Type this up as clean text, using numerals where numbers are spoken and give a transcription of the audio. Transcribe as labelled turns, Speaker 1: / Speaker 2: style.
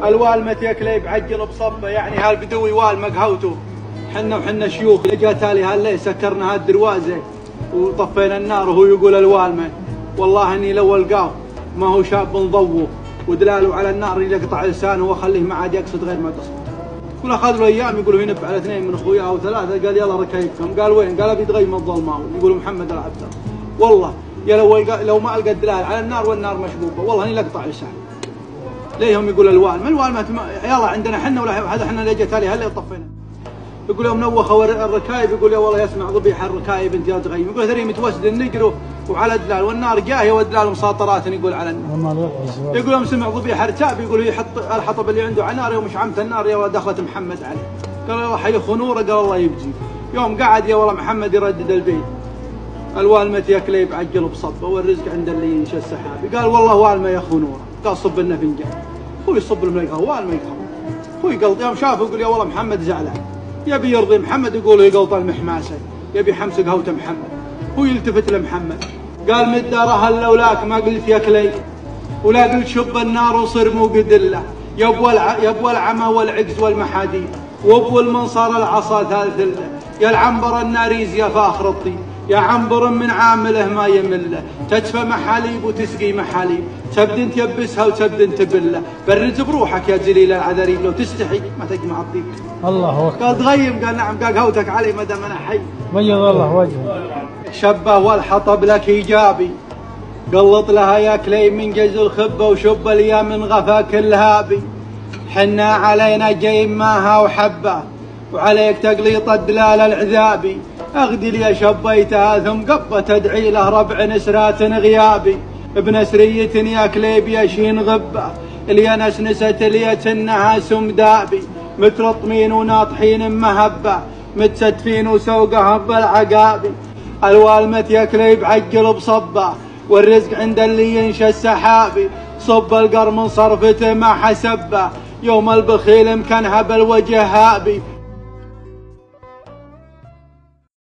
Speaker 1: الوالمة يكلي بعجل بصبه، يعني هالبدوي والمه قهوته. حنا شيوخ اجا تالي هالليل سكرنا هالدروازه وطفينا النار وهو يقول الوالمه والله اني لو القاه ما هو شاب نضوه ودلاله على النار يقطع لسانه واخليه ما عاد يقصد غير ما قصد. يقول اخذ له ايام يقولوا ينب على اثنين من اخوياه او ثلاثه، قال يلا ركيبكم. قال وين؟ قال ابي تغيم الظلماوي. يقولوا محمد العبدر. والله يا لو ما القى الدلال على النار والنار مشبوبه والله اني لقطع لسانه. ليهم يقول الوالمه يلا عندنا حنا ولا هذا حنا اللي جت عليه هلا طفينا. يقول يوم نوخوا الركايب يقول يا والله يسمع ضبيح الركايب انت يا تغيم. يقول ثري متوسد النقر وعلى الدلال والنار جاهيه والدلال مساطرات يقول على النار. يقول يوم سمع ضبيح رتاب يقول يحط الحطب اللي عنده على نار يوم شعمت النار يا والله دخلت محمد عليه. قال الله حيخ نوره قال الله يبجي. يوم قعد يا والله محمد يردد البيت الوالمة يكلي بعجل بصبه والرزق عند اللي ينشى السحابي. قال والله والمه يا اخو نوره. قال صب لنا فنجان. هو يصب لهم القهوه والمه يقهوه. هو يقلط يوم شافه يقول يا والله محمد زعلان يبي يرضي محمد يقول يقلط المحماسه يبي حمس قهوه محمد. هو يلتفت لمحمد قال مداره لولاك ما قلت يكلي ولا قلت شب النار وصر مو قدله يبوى العمى والعجز والمحاديد وابو المنصر العصا ثالث له يا العنبر الناريز يا فاخر الطيب يا عنبر من عامله ما يمله تدفى محاليب وتسقي محاليب تبدن تيبسها وتبدن تبله برد بروحك يا جليل العذاريب لو تستحي ما تجمع الطيب.
Speaker 2: الله اكبر.
Speaker 1: قال تغيم قال نعم قال قهوتك علي ما دام انا حي.
Speaker 2: بيض الله وجهه.
Speaker 1: شبه والحطب لك ايجابي قلط لها يا كلي من جز الخبه وشب ليا من غفاك الهابي. حنا علينا جايم ماها وحبه وعليك تقليط الدلال العذابي. اغدي لي شبيتها ثم قبه تدعي له ربع نسرات غيابي. بنسرية يا كليب يشين غبه اللي نسنست ليت انها سمدابي مترطمين وناطحين مهبه متستفين وسوقها بالعقابي. الوالمة يا كليب عجل بصبه والرزق عند اللي ينشى السحابي. صب القر من صرفته ما حسبه يوم البخيل مكانها بالوجه هابي